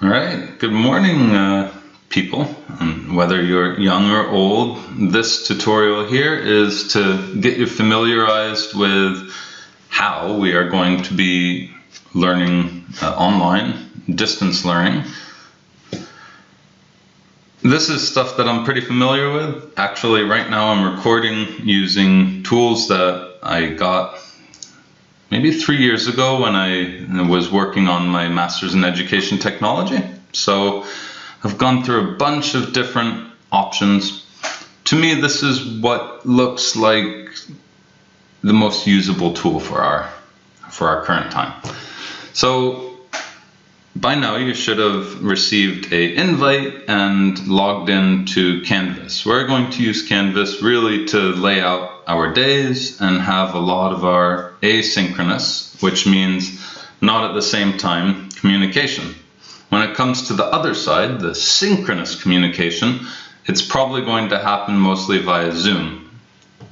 All right, good morning, people. And whether you're young or old, this tutorial here is to get you familiarized with how we are going to be learning online, distance learning. This is stuff that I'm pretty familiar with. Actually, right now I'm recording using tools that I got maybe 3 years ago when I was working on my Master's in Education Technology. So I've gone through a bunch of different options. To me, this is what looks like the most usable tool for our current time. So by now you should have received an invite and logged in to Canvas. We're going to use Canvas really to lay out our days and have a lot of our asynchronous, which means not at the same time, communication. When it comes to the other side, the synchronous communication, it's probably going to happen mostly via Zoom,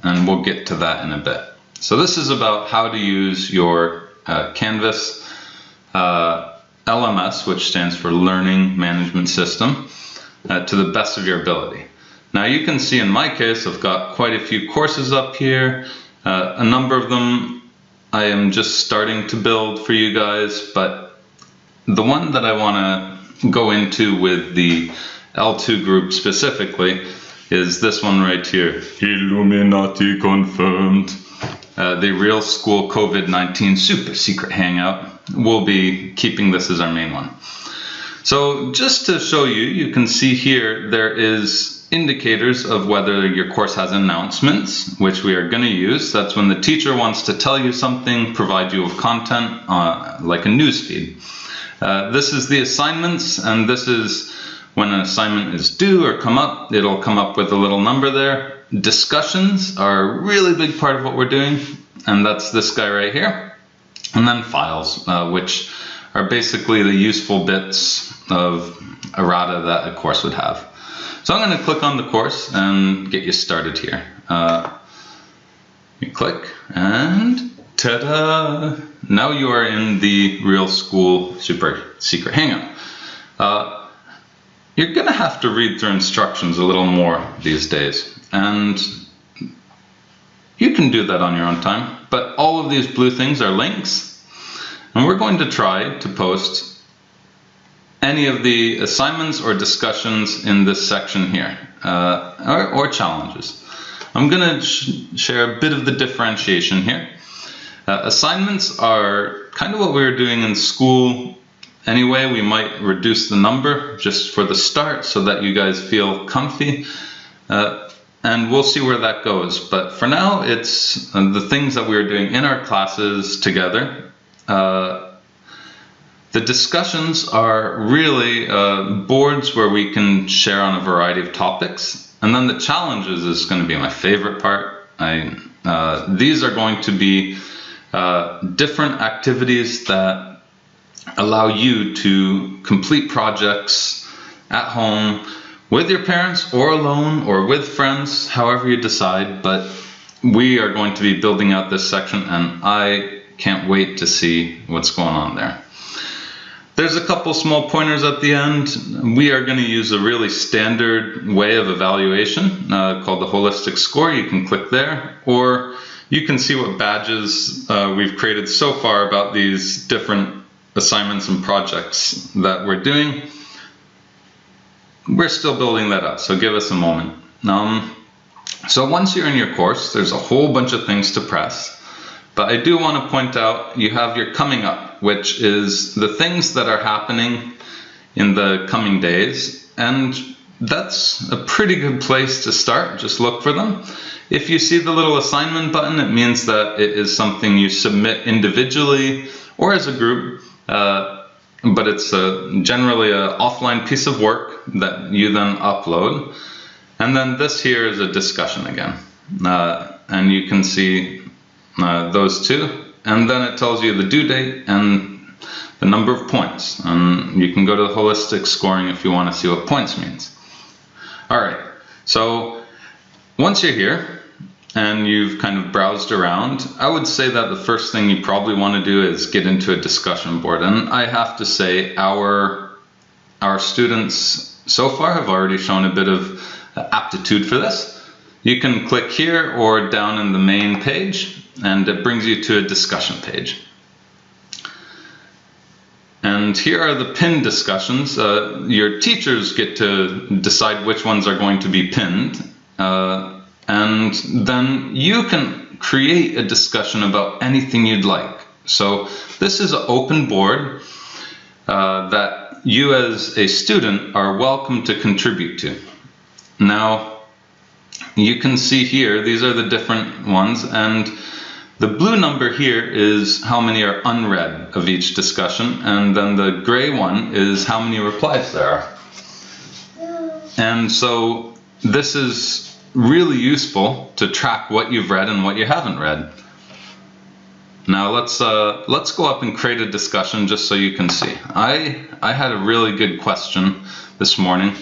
and we'll get to that in a bit. So this is about how to use your Canvas LMS, which stands for Learning Management System, to the best of your ability. Now you can see in my case, I've got quite a few courses up here. A number of them I am just starting to build for you guys, but the one that I want to go into with the L2 group specifically is this one right here. Illuminati confirmed. The Real School COVID-19 super secret hangout. We'll be keeping this as our main one. So just to show you, you can see here there is indicators of whether your course has announcements, which we are going to use. That's when the teacher wants to tell you something, provide you with content like a news feed. This is the assignments, and this is when an assignment is due or come up. It'll come up with a little number there. Discussions are a really big part of what we're doing, and that's this guy right here. And then files, which are basically the useful bits of errata that a course would have. So I'm going to click on the course and get you started here. You click and ta-da! Now you are in the Real School Super Secret Hangout. You're going to have to read through instructions a little more these days, and you can do that on your own time, but all of these blue things are links, and we're going to try to post any of the assignments or discussions in this section here, or challenges. I'm going to share a bit of the differentiation here. Assignments are kind of what we were doing in school anyway. We might reduce the number just for the start so that you guys feel comfy, and we'll see where that goes. But for now, it's the things that we are doing in our classes together. The discussions are really boards where we can share on a variety of topics. And then the challenges is going to be my favorite part. These are going to be different activities that allow you to complete projects at home with your parents or alone or with friends, however you decide. But we are going to be building out this section, and I can't wait to see what's going on there. There's a couple small pointers at the end. We are going to use a really standard way of evaluation called the holistic score. You can click there, or you can see what badges we've created so far about these different assignments and projects that we're doing. We're still building that up, so give us a moment. So once you're in your course, there's a whole bunch of things to press. But I do want to point out you have your coming up, which is the things that are happening in the coming days. And that's a pretty good place to start. Just look for them. If you see the little assignment button, it means that it is something you submit individually or as a group. But it's generally an offline piece of work that you then upload. And then this here is a discussion again. And you can see those two, and then it tells you the due date and the number of points, and you can go to the holistic scoring if you want to see what points means. Alright, so once you're here and you've kind of browsed around, I would say that the first thing you probably want to do is get into a discussion board. And I have to say our our students so far have already shown a bit of aptitude for this. You can click here or down in the main page, and it brings you to a discussion page. And here are the pinned discussions. Your teachers get to decide which ones are going to be pinned, and then you can create a discussion about anything you'd like. So this is an open board that you as a student are welcome to contribute to. Now, you can see here, these are the different ones, and the blue number here is how many are unread of each discussion, and then the gray one is how many replies there are. And so this is really useful to track what you've read and what you haven't read. Now let's go up and create a discussion just so you can see. I had a really good question this morning.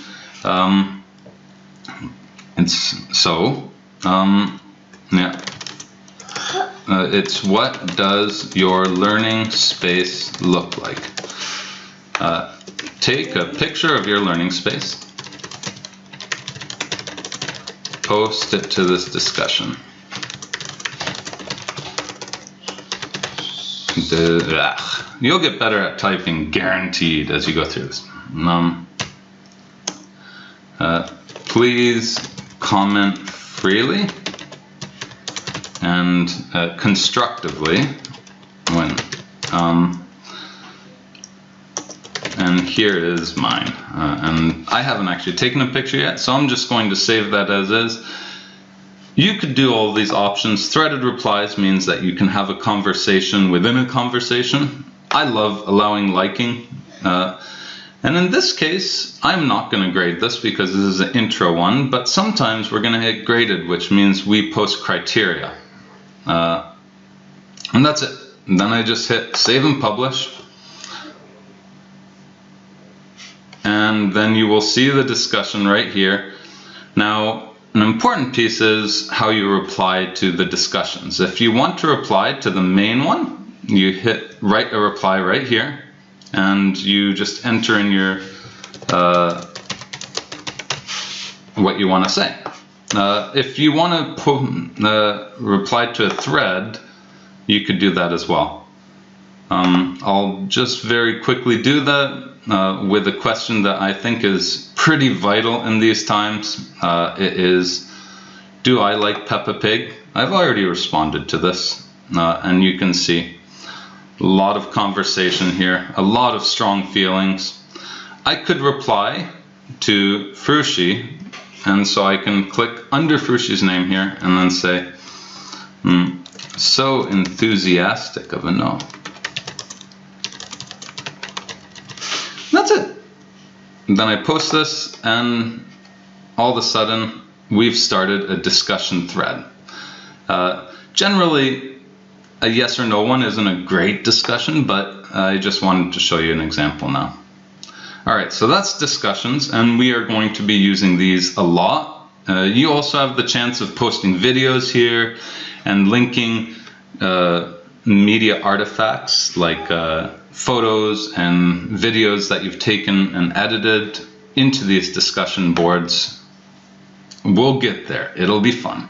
It's what does your learning space look like? Take a picture of your learning space, post it to this discussion. You'll get better at typing, guaranteed, as you go through this. Please comment freely and constructively when and here is mine, and I haven't actually taken a picture yet, so I'm just going to save that as is. You could do all these options. Threaded replies means that you can have a conversation within a conversation. I love allowing liking, and in this case I'm not going to grade this because this is an intro one, but sometimes we're going to hit graded, which means we post criteria. And that's it. And then I just hit save and publish. And then you will see the discussion right here. Now, an important piece is how you reply to the discussions. If you want to reply to the main one, you hit write a reply right here, and you just enter in your what you want to say. If you want to reply to a thread, you could do that as well. I'll just very quickly do that with a question that I think is pretty vital in these times. It is, do I like Peppa Pig? I've already responded to this, and you can see a lot of conversation here, a lot of strong feelings. I could reply to Frushi, and so I can click under Frushi's name here and then say, so enthusiastic of a no. That's it. And then I post this, and all of a sudden we've started a discussion thread. Generally, a yes or no one isn't a great discussion, but I just wanted to show you an example now. Alright, so that's discussions, and we are going to be using these a lot. You also have the chance of posting videos here and linking media artifacts like photos and videos that you've taken and edited into these discussion boards. We'll get there. It'll be fun.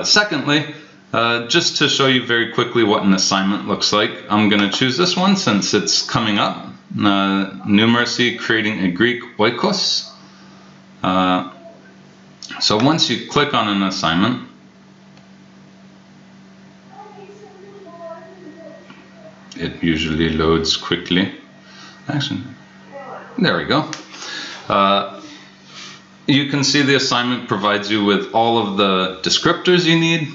Secondly, just to show you very quickly what an assignment looks like, I'm going to choose this one since it's coming up. Numeracy, creating a Greek oikos. So once you click on an assignment, it usually loads quickly. Actually, there we go. You can see the assignment provides you with all of the descriptors you need,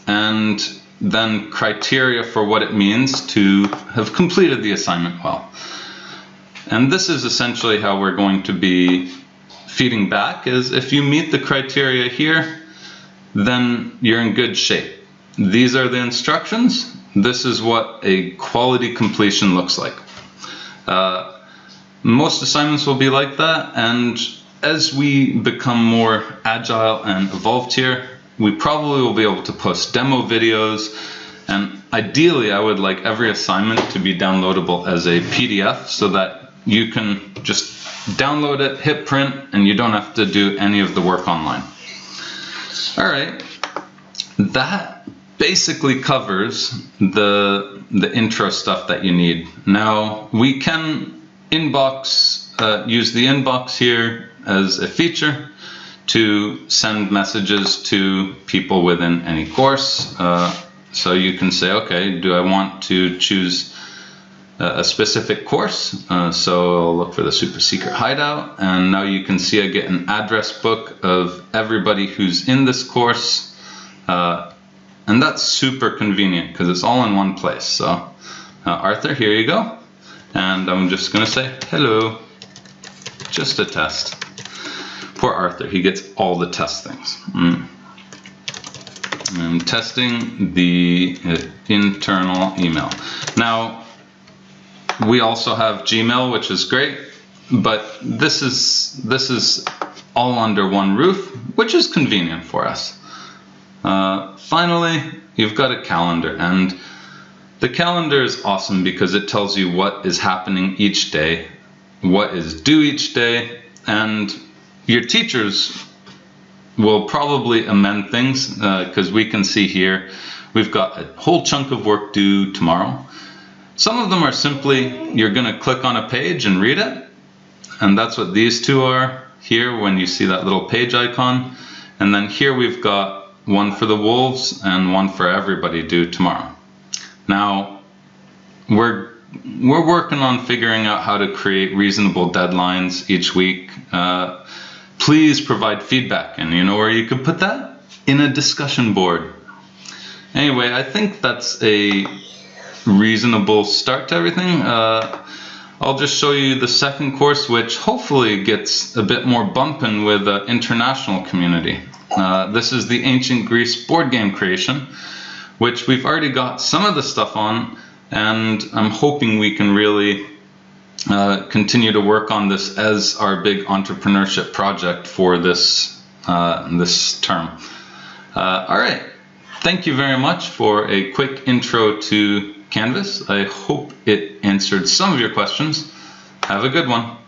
and then criteria for what it means to have completed the assignment well. And this is essentially how we're going to be feeding back, is if you meet the criteria here, then you're in good shape. These are the instructions. This is what a quality completion looks like. Most assignments will be like that, and as we become more agile and evolved here, we probably will be able to post demo videos, and ideally I would like every assignment to be downloadable as a PDF so that you can just download it, hit print, and you don't have to do any of the work online. All right, that basically covers the intro stuff that you need. Now we can use the inbox here as a feature to send messages to people within any course. So you can say, okay, do I want to choose a specific course? So I'll look for the Super Secret Hideout, and now you can see I get an address book of everybody who's in this course. And that's super convenient because it's all in one place. So Arthur, here you go. And I'm just gonna say hello, just a test. Poor Arthur, he gets all the test things. I'm testing the internal email. Now, we also have Gmail, which is great, but this is all under one roof, which is convenient for us. Finally, you've got a calendar, and the calendar is awesome because it tells you what is happening each day, what is due each day, and your teachers will probably amend things because we can see here we've got a whole chunk of work due tomorrow. Some of them are simply you're going to click on a page and read it, and that's what these two are here when you see that little page icon. And then here we've got one for the wolves and one for everybody due tomorrow. Now we're working on figuring out how to create reasonable deadlines each week. Please provide feedback, and you know where you could put that? In a discussion board. Anyway, I think that's a reasonable start to everything. I'll just show you the second course, which hopefully gets a bit more bumping with the international community. This is the Ancient Greece board game creation, which we've already got some of the stuff on, and I'm hoping we can really continue to work on this as our big entrepreneurship project for this term. All right, thank you very much for a quick intro to Canvas. I hope it answered some of your questions. Have a good one.